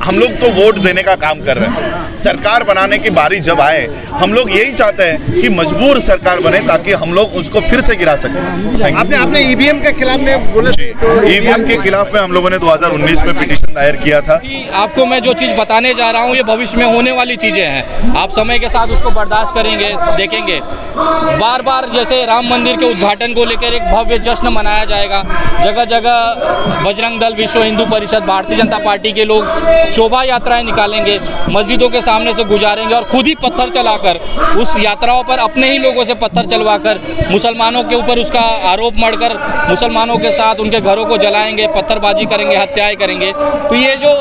हम लोग तो वोट देने का काम कर रहे हैं। सरकार बनाने की बारी जब आए, हम लोग यही चाहते हैं कि मजबूर सरकार बने ताकि हम लोग उसको फिर से गिरा सकें। आपने ईवीएम के खिलाफ में बोला, तो ईवीएम के खिलाफ में हम लोगों ने 2019 में पिटीशन दायर किया था। आपको मैं जो चीज़ बताने जा रहा हूँ ये भविष्य में होने वाली चीज़ें हैं, आप समय के साथ उसको बर्दाश्त करेंगे, देखेंगे। बार बार जैसे राम मंदिर के उद्घाटन को लेकर एक भव्य जश्न मनाया जाएगा, जगह जगह बजरंग दल, विश्व हिंदू परिषद, भारतीय जनता पार्टी के लोग शोभा यात्राएं निकालेंगे, मस्जिदों के सामने से गुजारेंगे और खुद ही पत्थर चलाकर उस यात्राओं पर अपने ही लोगों से पत्थर चलवाकर मुसलमानों के ऊपर उसका आरोप मढ़कर मुसलमानों के साथ उनके घरों को जलाएंगे, पत्थरबाजी करेंगे, हत्याएं करेंगे। तो ये जो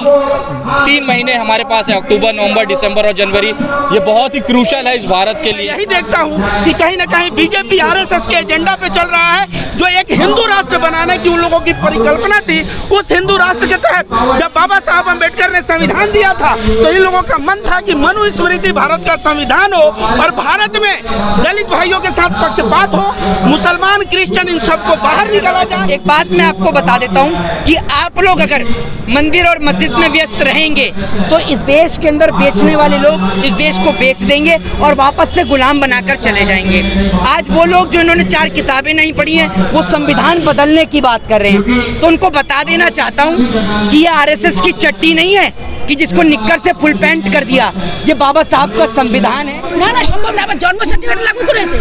3 महीने हमारे पास है, अक्टूबर, नवंबर, दिसंबर और जनवरी, ये बहुत ही क्रूशल है इस भारत के लिए। यही देखता हूँ कि कहीं ना कहीं बीजेपी आरएसएस के एजेंडा पे चल रहा है, जो एक हिंदू राष्ट्र बनाने की उन लोगों की परिकल्पना थी। उस हिंदू राष्ट्र के तहत जब बाबा साहब अम्बेडकर ने संविधान दिया था तो इन लोगों का मन था कि मनुस्मृति भारत का संविधान हो और भारत में दलित भाइयों के साथ पक्षपात हो, मुसलमान, क्रिश्चियन, इन सबको बाहर निकाला जाए। एक बात मैं आपको बता देता हूँ कि आप लोग अगर मंदिर और मस्जिद में व्यस्त रहेंगे तो इस देश के अंदर बेचने वाले लोग इस देश को बेच देंगे और वापस से गुलाम बनाकर चले जाएंगे। आज वो लोग जो इन्होंने 4 किताबें नहीं पढ़ी हैं वो संविधान बदलने की बात कर रहे हैं, तो उनको बता देना चाहता हूँ कि ये आरएसएस की चट्टी नहीं है कि जिसको निक्कर से फुल पैंट कर दिया। ये बाबा साहब का संविधान है। না না সম্ভব না। আবার জন্ম সার্টিফিকেট লাগু করেছে,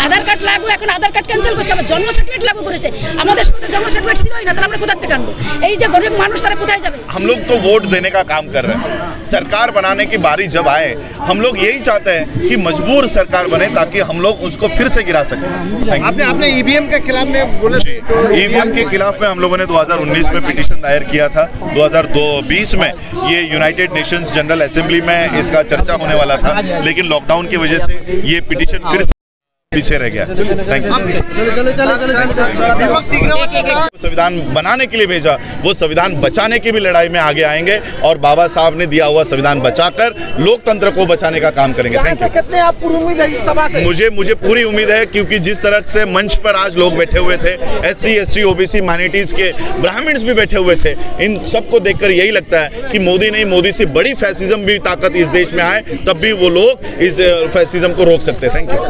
আধার কার্ড লাগু, এখন আধার কার্ড ক্যান্সেল করছে, আবার জন্ম সার্টিফিকেট লাগু করেছে। আমাদের সময় জন্ম সার্টিফিকেট ছিলই না, তাহলে আমরা কোথা থেকে আনবো? এই যে গরিব মানুষ তারা কোথায় যাবে? हम लोग तो वोट देने का काम कर रहे हैं। सरकार बनाने की बारी जब आए, हम लोग यही चाहते हैं कि मजबूर सरकार बने ताकि हम लोग उसको फिर से गिरा सकें। आपने ईवीएम के खिलाफ में बोला, तो ईवीएम के खिलाफ में हम लोगों ने 2019 में पिटीशन दायर किया था। 2020 में ये यूनाइटेड नेशंस जनरल असेंबली में इसका चर्चा होने वाला था, लेकिन लॉकडाउन की वजह से ये पिटीशन फिर से पीछे रह गया। Thank you. संविधान बनाने के लिए भेजा, वो संविधान बचाने की भी लड़ाई में आगे आएंगे और बाबा साहब ने दिया हुआ संविधान बचाकर लोकतंत्र को बचाने का काम करेंगे। Thank you. कितने आप पूरी उम्मीद है इस सभा से? मुझे पूरी उम्मीद है, क्योंकि जिस तरह से मंच पर आज लोग बैठे हुए थे, SC, ST, OBC, माइनॉरिटीज के ब्राह्मण्स भी बैठे हुए थे, इन सबको देखकर यही लगता है कि मोदी नहीं, मोदी से बड़ी फैसिज्म भी ताकत इस देश में आए, तब भी वो लोग इस फैसिज्म को रोक सकते हैं। Thank you.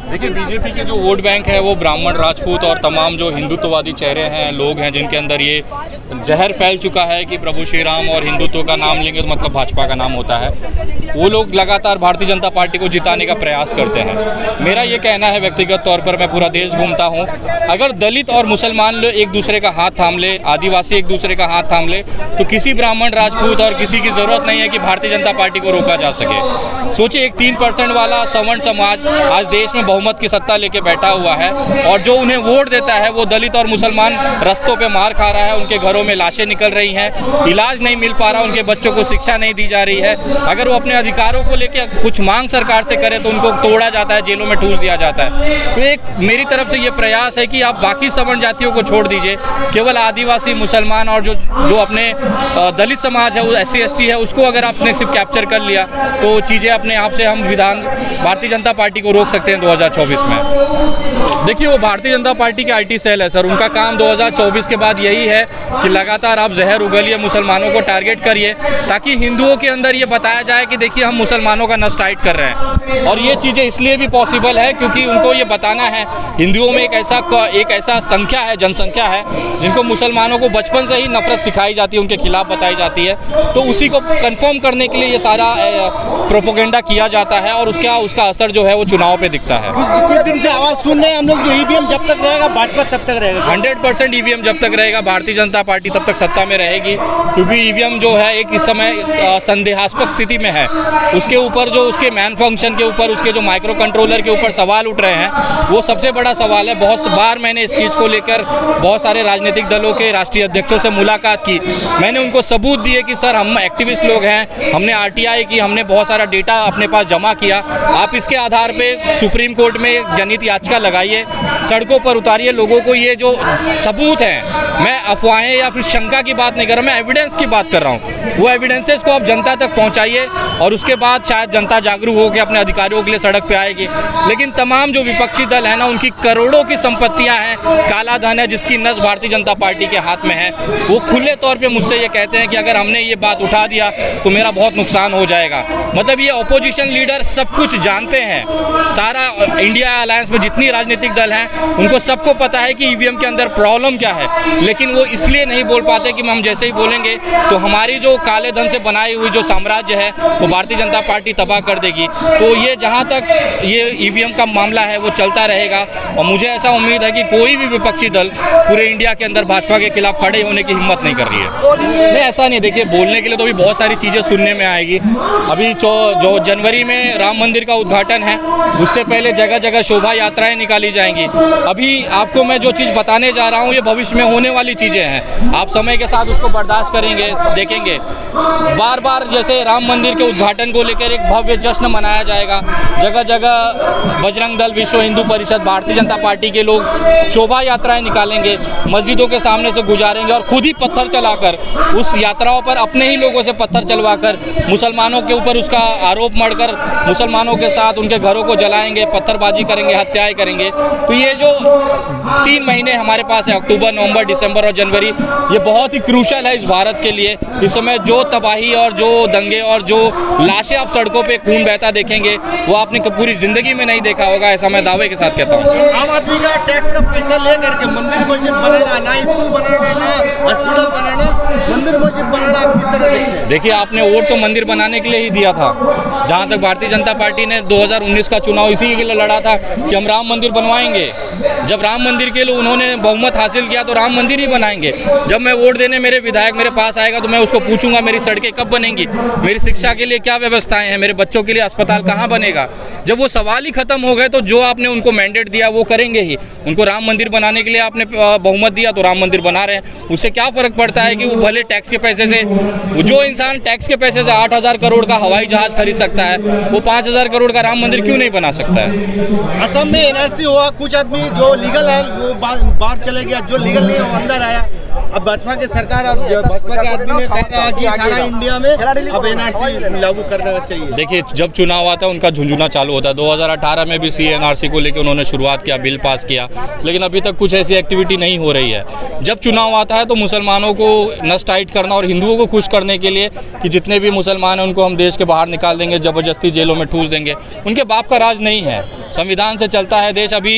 देखिए, बीजेपी के जो वोट बैंक है वो ब्राह्मण, राजपूत और तमाम जो हिंदुत्ववादी चेहरे हैं, लोग हैं जिनके अंदर ये जहर फैल चुका है कि प्रभु श्री राम और हिंदुत्व का नाम लेंगे तो मतलब भाजपा का नाम होता है। वो लोग लगातार भारतीय जनता पार्टी को जिताने का प्रयास करते हैं। मेरा ये कहना है, व्यक्तिगत तौर पर मैं पूरा देश घूमता हूँ, अगर दलित और मुसलमान लोग एक दूसरे का हाथ थाम ले, आदिवासी एक दूसरे का हाथ थाम ले, तो किसी ब्राह्मण, राजपूत और किसी की ज़रूरत नहीं है कि भारतीय जनता पार्टी को रोका जा सके। सोचिए, एक 3% वाला सवर्ण समाज आज देश में बहुमत की सत्ता लेके बैठा हुआ है और जो उन्हें वोट देता है वो दलित और मुसलमान रस्तों पे मार खा रहा है, उनके घरों में लाशें निकल रही हैं, इलाज नहीं मिल पा रहा, उनके बच्चों को शिक्षा नहीं दी जा रही है। अगर वो अपने अधिकारों को लेके कुछ मांग सरकार से करे तो उनको तोड़ा जाता है, जेलों में ठूस दिया जाता है। तो एक मेरी तरफ से ये प्रयास है कि आप बाकी सवर्ण जातियों को छोड़ दीजिए, केवल आदिवासी, मुसलमान और जो अपने दलित समाज है, वो SC, ST है, उसको अगर आपने सिर्फ कैप्चर कर लिया तो चीज़ें अपने आप से हम भारतीय जनता पार्टी को रोक सकते हैं 2024 में। देखिए, वो भारतीय जनता पार्टी के IT सेल है सर, उनका काम 2024 के बाद यही है कि लगातार आप जहर उगलिए, मुसलमानों को टारगेट करिए, ताकि हिंदुओं के अंदर ये बताया जाए कि देखिए हम मुसलमानों का नस टाइट कर रहे हैं। और ये चीज़ें इसलिए भी पॉसिबल है क्योंकि उनको ये बताना है, हिंदुओं में एक ऐसा संख्या है, जनसंख्या है, जिनको मुसलमानों को बचपन से ही नफरत सिखाई जाती है, उनके खिलाफ बताई जाती है। तो उसी को कन्फर्म करने के लिए ये सारा प्रोपोगेंडा किया जाता है और उसका असर जो है वो चुनाव पे दिखता है। कुछ दिन से आवाज़ सुन रहे हैं हम लोग, जो ईवीएम जब तक रहेगा भाजपा तब तक रहेगा। 100% ईवीएम जब तक रहेगा, भारतीय जनता पार्टी तब तक सत्ता में रहेगी, क्योंकि ईवीएम जो है एक इस समय संदेहास्पद स्थिति में है। उसके ऊपर जो उसके मैन फंक्शन के ऊपर, उसके जो माइक्रो कंट्रोलर के ऊपर सवाल उठ रहे हैं, वो सबसे बड़ा सवाल है। बहुत बार मैंने इस चीज़ को लेकर बहुत सारे राजनीतिक दलों के राष्ट्रीय अध्यक्षों से मुलाकात की, मैंने उनको सबूत दिए कि सर हम एक्टिविस्ट लोग हैं, हमने RTI की, हमने बहुत सारा डेटा अपने पास जमा किया, आप इसके आधार पे सुप्रीम कोर्ट कोर्ट में एक जनहित याचिका लगाइए, सड़कों पर उतारिए लोगों को। ये जो सबूत हैं, मैं अफवाहें या फिर शंका की बात नहीं कर रहा, मैं एविडेंस की बात कर रहा हूँ। वो एविडेंसेस को आप जनता तक पहुँचाइए और उसके बाद शायद जनता जागरूक होकर अपने अधिकारियों के लिए सड़क पे आएगी। लेकिन तमाम जो विपक्षी दल है ना, उनकी करोड़ों की संपत्तियां हैं, काला धन है जिसकी नस भारतीय जनता पार्टी के हाथ में है। वो खुले तौर पे मुझसे ये कहते हैं कि अगर हमने ये बात उठा दिया तो मेरा बहुत नुकसान हो जाएगा। मतलब ये अपोजिशन लीडर सब कुछ जानते हैं। सारा इंडिया अलायंस में जितनी राजनीतिक दल हैं उनको सबको पता है कि ईवीएम के अंदर प्रॉब्लम क्या है, लेकिन वो इसलिए नहीं बोल पाते कि हम जैसे ही बोलेंगे तो हमारी जो काले धन से बनाई हुई जो साम्राज्य है वो भारतीय जनता पार्टी तबाह कर देगी। तो ये जहाँ तक ये ईवीएम का मामला है वो चलता रहेगा और मुझे ऐसा उम्मीद है कि कोई भी विपक्षी दल पूरे इंडिया के अंदर भाजपा के खिलाफ खड़े होने की हिम्मत नहीं कर रही है। नहीं, ऐसा नहीं। देखिए, बोलने के लिए तो भी बहुत सारी चीज़ें सुनने में आएगी। अभी जो जनवरी में राम मंदिर का उद्घाटन है, उससे पहले जगह जगह शोभा यात्राएं निकाली जाएंगी। अभी आपको मैं जो चीज़ बताने जा रहा हूँ ये भविष्य में होने वाली चीज़ें हैं। आप समय के साथ उसको बर्दाश्त करेंगे, देखेंगे। बार बार जैसे राम मंदिर के उद्घाटन को लेकर एक भव्य जश्न मनाया जाएगा, जगह जगह बजरंग दल, विश्व हिंदू परिषद, भारतीय जनता पार्टी के लोग शोभा यात्राएं निकालेंगे, मस्जिदों के सामने से गुजारेंगे और खुद ही पत्थर चलाकर उस यात्राओं पर अपने ही लोगों से पत्थर चलवाकर मुसलमानों के ऊपर उसका आरोप मढ़कर मुसलमानों के साथ उनके घरों को जलाएंगे, पत्थरबाजी करेंगे, हत्याएं करेंगे। तो ये जो 3 महीने हमारे पास है, अक्टूबर, नवंबर, दिसंबर और जनवरी, ये बहुत ही क्रूशल है इस भारत के लिए। इस समय जो तबाही और जो दंगे और जो लाशें आप सड़कों पे खून बहता देखेंगे वो आपने पूरी जिंदगी में नहीं देखा होगा, ऐसा मैं दावे के साथ कहता हूँ। आम आदमी का टैक्स का पैसा लेकर के मंदिर मस्जिद बनाना, ना स्कूल बनाना, ना हॉस्पिटल बनाना, मंदिर मस्जिद बनाना आप किस तरह देखते हैं? देखिए, आपने वोट तो मंदिर बनाने के लिए ही दिया था। जहाँ तक भारतीय जनता पार्टी ने 2019 का चुनाव इसी के लिए लड़ा था कि हम राम मंदिर बनवाएंगे। जब राम मंदिर के लिए उन्होंने बहुमत हासिल किया तो राम मंदिर ही बनाएंगे। जब मैं वोट देने मेरे विधायक मेरे पास आएगा तो मैं उसको पूछूंगा मेरी सड़कें कब बनेंगी, मेरी शिक्षा के लिए क्या व्यवस्थाएं हैं, मेरे बच्चों के लिए अस्पताल कहाँ बनेगा। जब वो सवाल ही खत्म हो गए तो जो आपने उनको मैंडेट दिया वो करेंगे ही। उनको राम मंदिर बनाने के लिए आपने बहुमत दिया तो राम मंदिर बना रहे हैं। उससे क्या फर्क पड़ता है कि वो भले टैक्स के पैसे से, जो इंसान टैक्स के पैसे से 8000 करोड़ का हवाई जहाज खरीद सकता है वो 5000 करोड़ का राम मंदिर क्यों नहीं बना सकता है? असम में एनआरसी हुआ, कुछ आदमी जो लीगल है वो बाहर चले गया, जो लीगल नहीं है वो अंदर आया। अब भाजपा की सरकार और भाजपा के आदमी ने कहा कि सारा इंडिया में अब एनआरसी लागू करना चाहिए। देखिए, जब चुनाव आता है उनका झुंझुना चालू होता है। 2018 में भी सीएनआरसी को लेकर उन्होंने शुरुआत किया, बिल पास किया, लेकिन अभी तक कुछ ऐसी एक्टिविटी नहीं हो रही है। जब चुनाव आता है तो मुसलमानों को नस टाइट करना और हिंदुओं को खुश करने के लिए कि जितने भी मुसलमान हैं उनको हम देश के बाहर निकाल देंगे, ज़बरदस्ती जेलों में ठूस देंगे। उनके बाप का राज नहीं है, संविधान से चलता है देश। अभी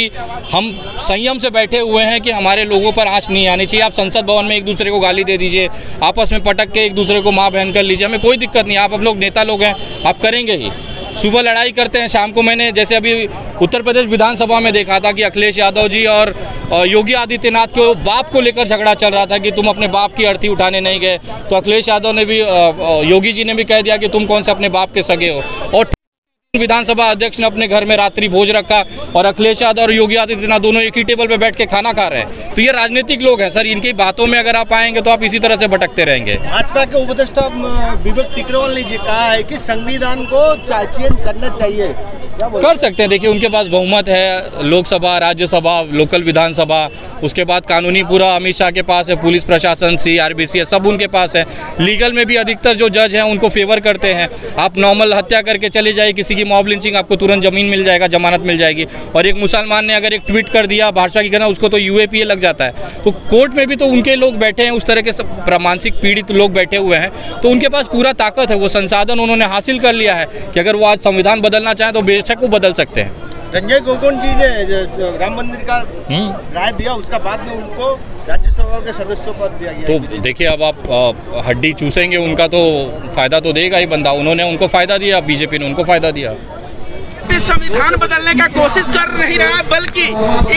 हम संयम से बैठे हुए हैं कि हमारे लोगों पर आँच नहीं आनी चाहिए। आप संसद भवन में एक दूसरे को गाली दे दीजिए, आपस में पटक के एक दूसरे को माँ बहन कर लीजिए, हमें कोई दिक्कत नहीं। आप लोग नेता लोग हैं, आप करेंगे ही। सुबह लड़ाई करते हैं, शाम को मैंने जैसे अभी उत्तर प्रदेश विधानसभा में देखा था कि अखिलेश यादव जी और योगी आदित्यनाथ के बाप को लेकर झगड़ा चल रहा था कि तुम अपने बाप की अर्थी उठाने नहीं गए। तो अखिलेश यादव ने भी, योगी जी ने भी कह दिया कि तुम कौन से अपने बाप के सगे हो। और विधानसभा अध्यक्ष ने अपने घर में रात्रि भोज रखा और अखिलेश यादव और योगी आदित्यनाथ दोनों एक ही टेबल पे बैठ के खाना खा रहे हैं। तो ये राजनीतिक लोग हैं सर, इनकी बातों में अगर आप आएंगे तो आप इसी तरह से भटकते रहेंगे। भाजपा के उपदेष्टा विवेक टिकरवाल ने कहा है कि संविधान को चेंज करना चाहिए, कर सकते हैं। देखिए, उनके पास बहुमत है, लोकसभा, राज्यसभा, लोकल विधानसभा, उसके बाद कानूनी पूरा अमित शाह के पास है, पुलिस प्रशासन, CRBC सब उनके पास है। लीगल में भी अधिकतर जो जज हैं उनको फेवर करते हैं। आप नॉर्मल हत्या करके चले जाइए, किसी की मॉब लिंचिंग, आपको तुरंत जमीन मिल जाएगा, जमानत मिल जाएगी। और एक मुसलमान ने अगर एक ट्वीट कर दिया भाषा की करना, उसको तो UAPA लग जाता है। तो कोर्ट में भी तो उनके लोग बैठे हैं, उस तरह के मानसिक पीड़ित लोग बैठे हुए हैं, तो उनके पास पूरा ताकत है, वो संसाधन उन्होंने हासिल कर लिया है कि अगर वो आज संविधान बदलना चाहें तो बेशक वो बदल सकते हैं। रंजन गोगोई जी ने राम मंदिर का राय दिया, उसका बाद में उनको राज्यसभा के सदस्य पद दिया गया। तो देखिए, अब आप हड्डी चूसेंगे उनका तो फायदा तो देगा ही बंदा। उन्होंने उनको फायदा दिया, बीजेपी ने उनको फायदा दिया। संविधान बदलने का कोशिश कर नहीं रहा है, बल्कि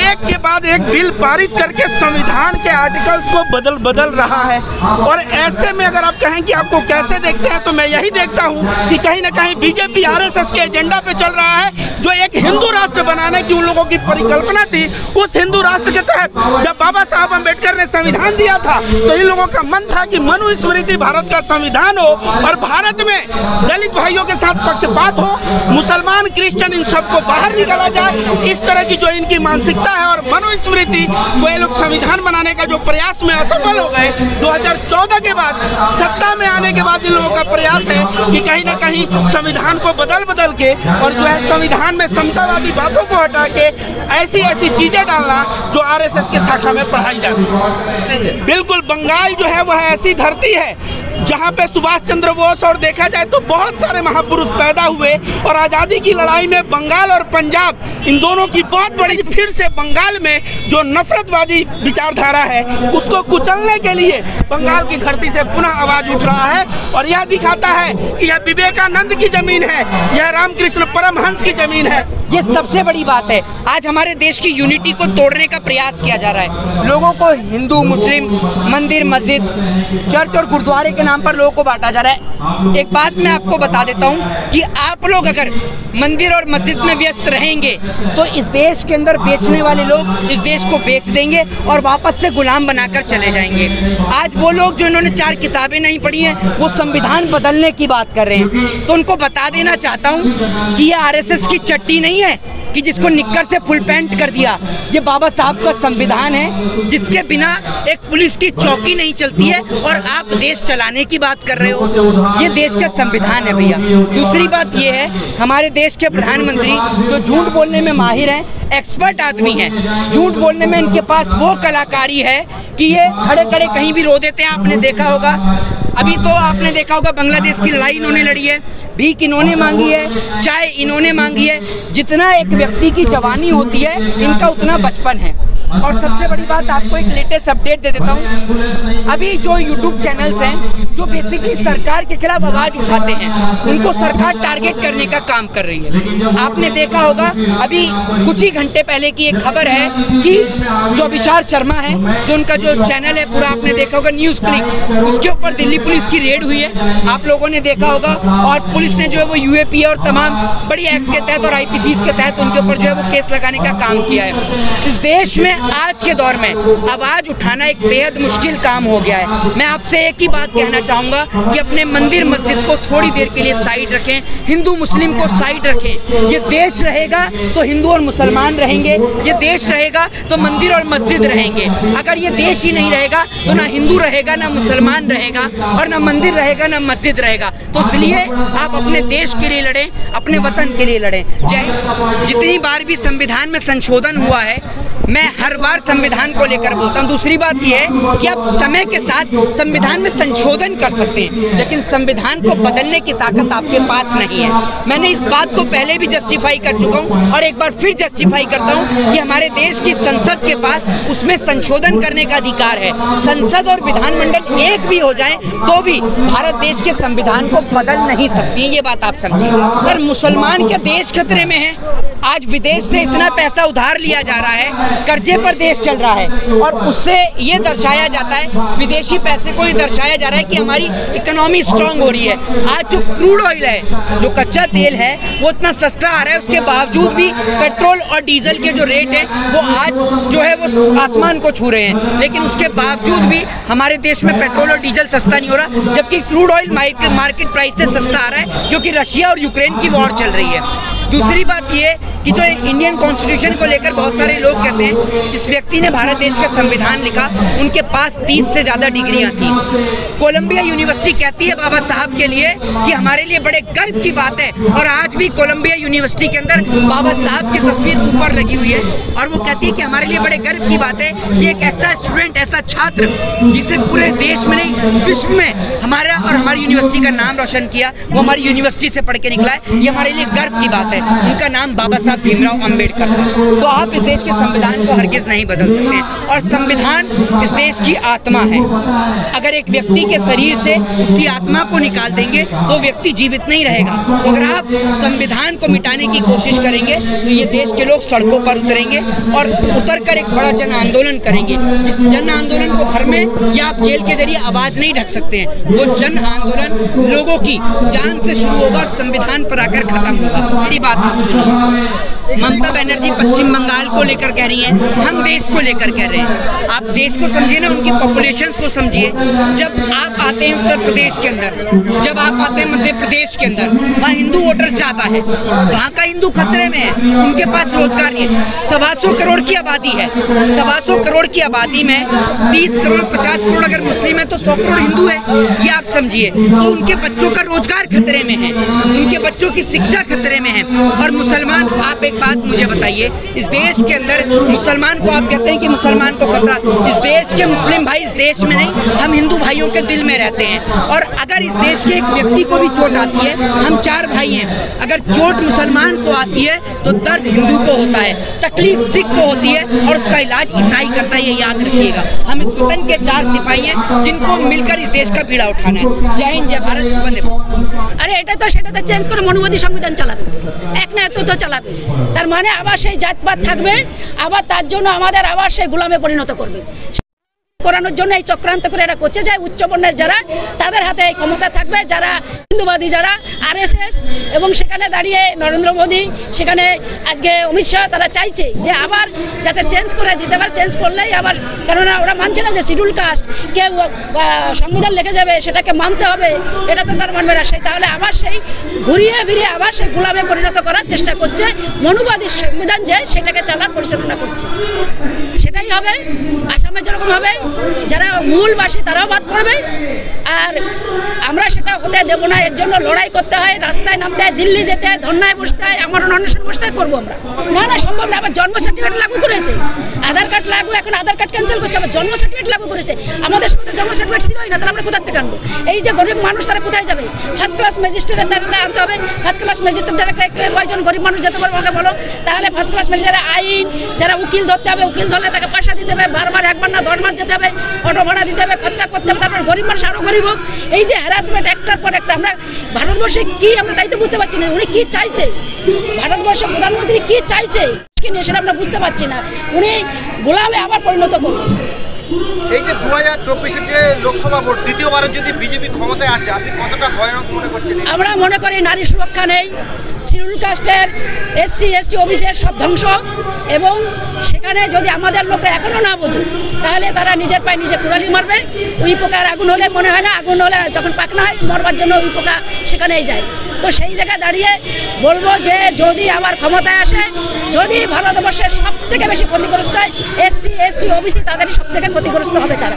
एक के बाद एक बिल पारित करके संविधान के आर्टिकल्स को बदल रहा है। और ऐसे में अगर आप कहें कि आपको कैसे देखते हैं, तो मैं यही देखता हूं कि कहीं ना कहीं बीजेपी RSS के एजेंडा पे चल रहा है। जो एक हिंदू राष्ट्र बनाने की उन लोगों की परिकल्पना थी, उस हिंदू राष्ट्र के तहत जब बाबा साहब अम्बेडकर ने संविधान दिया था तो इन लोगों का मन था कि मनुस्मृति भारत का संविधान हो और भारत में दलित भाइयों के साथ पक्षपात हो, मुसलमान, क्रिश्चियन करप्शन इन सबको बाहर निकाला जाए। इस तरह की जो इनकी मानसिकता है और मनुस्मृति वो ये लोग संविधान बनाने का जो प्रयास में असफल हो गए। 2014 के बाद सत्ता में आने के बाद इन लोगों का प्रयास है कि कहीं ना कहीं संविधान को बदल के और जो है संविधान में समतावादी बातों को हटा के ऐसी चीजें डालना जो आरएसएस के शाखा में पढ़ाई जाती है। बिल्कुल बंगाल जो है वह ऐसी धरती है जहाँ पे सुभाष चंद्र बोस और देखा जाए तो बहुत सारे महापुरुष पैदा हुए और आज़ादी की लड़ाई में बंगाल और पंजाब इन दोनों की बहुत बड़ी, फिर से बंगाल में जो नफरतवादी विचारधारा है उसको कुचलने के लिए बंगाल की धरती से पुनः आवाज उठ रहा है। और यह दिखाता है कि यह विवेकानंद की जमीन है, यह रामकृष्ण परमहंस की जमीन है। ये सबसे बड़ी बात है। आज हमारे देश की यूनिटी को तोड़ने का प्रयास किया जा रहा है। लोगों को हिंदू मुस्लिम, मंदिर मस्जिद, चर्च और गुरुद्वारे के नाम पर लोगों को बांटा जा रहा है। एक बात मैं आपको बता देता हूँ कि आप लोग अगर मंदिर और मस्जिद में व्यस्त रहेंगे तो इस देश के अंदर बेचने वाले लोग इस देश को बेच देंगे और वापस से गुलाम बनाकर चले जाएंगे। आज वो लोग जो इन्होंने 4 किताबें नहीं पढ़ी हैं वो संविधान बदलने की बात कर रहे हैं। तो उनको बता देना चाहता हूँ कि ये आरएसएस की चट्टी नहीं है कि जिसको निक्कर से फुल पैंट कर दिया। ये बाबा साहब का संविधान है जिसके बिना एक पुलिस की चौकी नहीं चलती है और आप देश चलाने की बात कर रहे हो। ये देश का संविधान है भैया। दूसरी बात ये है, हमारे देश के प्रधानमंत्री जो झूठ बोलने में माहिर हैं, एक्सपर्ट आदमी हैं। झूठ बोलने में इनके पास वो कलाकारी है कि ये खड़े खड़े कहीं भी रो देते हैं। आपने देखा होगा, अभी तो आपने देखा होगा बांग्लादेश की लड़ाई इन्होंने लड़ी है, भीख इन्होंने मांगी है, चाय इन्होंने मांगी है। जितना एक व्यक्ति की जवानी होती है इनका उतना बचपन है। और सबसे बड़ी बात, आपको एक लेटेस्ट अपडेट दे देता हूँ। अभी जो यूट्यूब चैनल्स हैं जो बेसिकली सरकार के खिलाफ आवाज उठाते हैं, उनको सरकार टारगेट करने का काम कर रही है। आपने देखा होगा अभी कुछ ही घंटे पहले की एक खबर है कि जो अभिषार शर्मा है, जो उनका जो चैनल है पूरा आपने देखा होगा न्यूज क्लिक, उसके ऊपर दिल्ली पुलिस की रेड हुई है, आप लोगों ने देखा होगा। और पुलिस ने जो है वो यूएपीए और तमाम बड़ी एक्ट के तहत और आईपीसी के तहत उनके ऊपर जो है वो केस लगाने का काम किया है। इस देश में आज के दौर में आवाज उठाना एक बेहद मुश्किल काम हो गया है। मैं आपसे एक ही बात कहना चाहूंगा कि अपने मंदिर मस्जिद को थोड़ी देर के लिए साइड रखें, हिंदू मुस्लिम को साइड रखें। ये देश रहेगा तो हिंदू और मुसलमान रहेंगे, ये देश रहेगा तो मंदिर और मस्जिद रहेंगे। अगर ये देश ही नहीं रहेगा तो ना हिंदू रहेगा, ना मुसलमान रहेगा और ना मंदिर रहेगा, ना मस्जिद रहेगा। तो इसलिए आप अपने देश के लिए लड़ें, अपने वतन के लिए लड़ें। जय। जितनी बार भी संविधान में संशोधन हुआ है, मैं हर बार संविधान को लेकर बोलता हूं। दूसरी बात यह है कि आप समय के साथ संविधान में संशोधन कर सकते हैं, लेकिन संविधान को बदलने की ताकत आपके पास नहीं है। मैंने इस बात को पहले भी जस्टिफाई कर चुका हूं और एक बार फिर जस्टिफाई करता हूं कि हमारे देश की संसद के पास उसमें संशोधन करने का अधिकार है। संसद और विधानमंडल एक भी हो जाए तो भी भारत देश के संविधान को बदल नहीं सकती, ये बात आप समझिए। सर, मुसलमान के देश खतरे में है। आज विदेश से इतना पैसा उधार लिया जा रहा है, कर्जे पर देश चल रहा है और उससे ये दर्शाया जाता है, विदेशी पैसे को ये दर्शाया जा रहा है कि हमारी इकोनॉमी स्ट्रांग हो रही है। आज जो क्रूड ऑयल है, जो कच्चा तेल है, वो इतना सस्ता आ रहा है, उसके बावजूद भी पेट्रोल और डीजल के जो रेट है वो आज जो है वो आसमान को छू रहे हैं। लेकिन उसके बावजूद भी हमारे देश में पेट्रोल और डीजल सस्ता नहीं हो रहा, जबकि क्रूड ऑयल मार्केट प्राइस से सस्ता आ रहा है क्योंकि रशिया और यूक्रेन की वॉर चल रही है। दूसरी बात ये कि जो इंडियन कॉन्स्टिट्यूशन को लेकर बहुत सारे लोग कहते हैं जिस व्यक्ति ने भारत देश का संविधान लिखा उनके पास 30 से ज़्यादा डिग्रियां थी। कोलंबिया यूनिवर्सिटी कहती है बाबा साहब के लिए कि हमारे लिए बड़े गर्व की बात है, और आज भी कोलंबिया यूनिवर्सिटी के अंदर बाबा साहब की तस्वीर ऊपर लगी हुई है और वो कहती है कि हमारे लिए बड़े गर्व की बात है कि एक ऐसा स्टूडेंट, ऐसा छात्र जिसे पूरे देश में नहीं विश्व में हमारा और हमारी यूनिवर्सिटी का नाम रोशन किया, वो हमारी यूनिवर्सिटी से पढ़ के निकला है। ये हमारे लिए गर्व की बात है। उनका नाम बाबा साहब भीमराव अंबेडकर था। तो आप इस देश के संविधान को हरगिज नहीं बदल सकते, और संविधान इस देश की आत्मा है। अगर एक व्यक्ति के शरीर से उसकी आत्मा को निकाल देंगे तो व्यक्ति जीवित नहीं रहेगा। तो अगर आप संविधान को मिटाने की कोशिश करेंगे तो ये देश के लोग सड़कों पर उतरेंगे और उतरकर एक बड़ा जन आंदोलन करेंगे। जिस जन आंदोलन को घर में या आप जेल के जरिए आवाज नहीं ढक सकते हैं, वो जन आंदोलन लोगों की जान से शुरू होगा और संविधान पर आकर खत्म होगा। मेरी बात आप सुनिए। ममता बनर्जी पश्चिम बंगाल को लेकर कह रही हैं, हम देश को लेकर कह रहे हैं। आप देश को समझिए ना, उनकी पॉपुलेशंस को समझिए। जब आप आते हैं उत्तर प्रदेश के अंदर, जब आप आते हैं मध्य प्रदेश के अंदर, वहाँ हिंदू वोटर्स ज़्यादा है, वहाँ का हिंदू खतरे में है, उनके पास रोजगार नहीं है। 125 करोड़ की आबादी है, 125 करोड़ की आबादी में 30 करोड़ 50 करोड़ अगर मुस्लिम है तो 100 करोड़ हिंदू है, ये आप समझिए। तो उनके बच्चों का रोजगार खतरे में है, उनके बच्चों की शिक्षा खतरे में है। और मुसलमान, आप एक बात मुझे बताइए, इस देश के अंदर मुसलमान को आप कहते हैं कि मुसलमान को खतरा, इस देश के मुस्लिम भाई इस देश में नहीं, हम हिंदू भाइयों के दिल में रहते हैं। और अगर इस देश के एक व्यक्ति को भी चोट आती है, हम 4 भाई हैं, अगर चोट मुसलमान को आती है तो दर्द हिंदू को होता है, तकलीफ सिख को होती है और उसका इलाज ईसाई करता है, ये याद रखिएगा। हम इस वतन के 4 सिपाही हैं जिनको मिलकर इस देश का बीड़ा उठाना है। जय हिंद, जय भारत, वंदे मातरम। আরে এটা তো সেটা তো চেঞ্জ করে মনুবাদী সংবিধান চালাবে, এক না এত তো চালাবে। তার মানে আবার সেই জাতপাত থাকবে, আবার তার জন্য আমাদের আবার সেই গোলামে পরিণত করবে। করানোর জন্য এই চক্রান্ত করে এরা করছে যে উচ্চ বর্ণের যারা তাদের হাতে এই ক্ষমতা থাকবে, যারা হিন্দুবাদী, যারা আরএসএস এবং সেখানে দাঁড়িয়ে নরেন্দ্র মোদী, সেখানে আজকে অমিত শাহ, তারা চাইছে যে আবার যাতে চেঞ্জ করে দিতে পারে। চেঞ্জ করলেই আবার, কেননা ওরা মানছে না যে শিডিউল কাস্ট কেউ সংবিধান লিখে যাবে, সেটাকে মানতে হবে, এটা তো তার মানবে না। সেই তাহলে আবার সেই ঘুরিয়ে ফিরিয়ে আবার সেই গোলামে পরিণত করার চেষ্টা করছে। মনুবাদী সংবিধান যে সেটাকে চালার পরিচালনা করছে, সেটাই হবে। আসামে যেরকম হবে, যারা মূলবাসী তারাও বাদ পড়বে, আর আমরা সেটা হতে দেবো না। এর জন্য লড়াই করতে হয়, রাস্তায় নামতে হয়, দিল্লি যেতে হয়, ধর্নায় বসতে হয়, আমার অনশন বসতে হয়, করবো আমরা। না না, সম্ভব না। আবার জন্ম সার্টিফিকেট লাগু করেছে, আধার কার্ড লাগু, এখন আধার কার্ড ক্যান্সেল করছে, আবার জন্ম সার্টিফিকেট লাগু করেছে। আমাদের সময় জন্ম সার্টিফিকেট ছিলই না, তাহলে আমরা কোথা থেকে আনবো? এই যে গরিব মানুষ তারা কোথায় যাবে? ফার্স্ট ক্লাস ম্যাজিস্ট্রেট আনতে হবে। ফার্স্ট ক্লাস ম্যাজিস্ট্রেট যারা কয়জন গরিব মানুষ যেতে পারবে আমাকে বলো? তাহলে ফার্স্ট ক্লাস ম্যাজিস্ট্রেট আইন, যারা উকিল ধরতে হবে, উকিল ধরলে তাকে পয়সা দিতে হবে, বারবার 1 বার না 10 বার যেতে হবে, অটো ভাড়া দিতে হবে, খরচা করতে হবে, তারপর গরিব মানুষ আরও গরিব হোক। এই যে হ্যারাসমেন্ট একটার পর একটা, আমরা ভারতবর্ষে কি আমরা তাই তো বুঝতে পারছি না। উনি কি চাইছে, ভারতবর্ষের প্রধানমন্ত্রী কি চাইছে সেটা আমরা বুঝতে পারছি না। উনি গোলামে আবার পরিণত করবেন। এই যে 2024 যে লোকসভা ভোট, দ্বিতীয়বারের যদি বিজেপি ক্ষমতায় আসে, আপনি কতটা ভয়ানক মনে করছেন? আমরা মনে করি নারী সুরক্ষা নেই, শিডিউল কাস্টের SC ST OBC সব ধ্বংস, এবং সেখানে যদি আমাদের লোকরা এখনও না বোঝে তাহলে তারা নিজের পায়ে নিজে কুড়ালি মারবে। উই পোকার আগুন হলে মনে হয় না, আগুন হলে যখন পাকনা হয় মরবার জন্য উই পোকা সেখানেই যায়। তো সেই জায়গায় দাঁড়িয়ে বলবো যে যদি আবার ক্ষমতায় আসে, যদি ভারতবর্ষের সব থেকে বেশি ক্ষতিগ্রস্ত হয় SC ST OBC, তাদেরই সব থেকে ক্ষতিগ্রস্ত হবে তারা।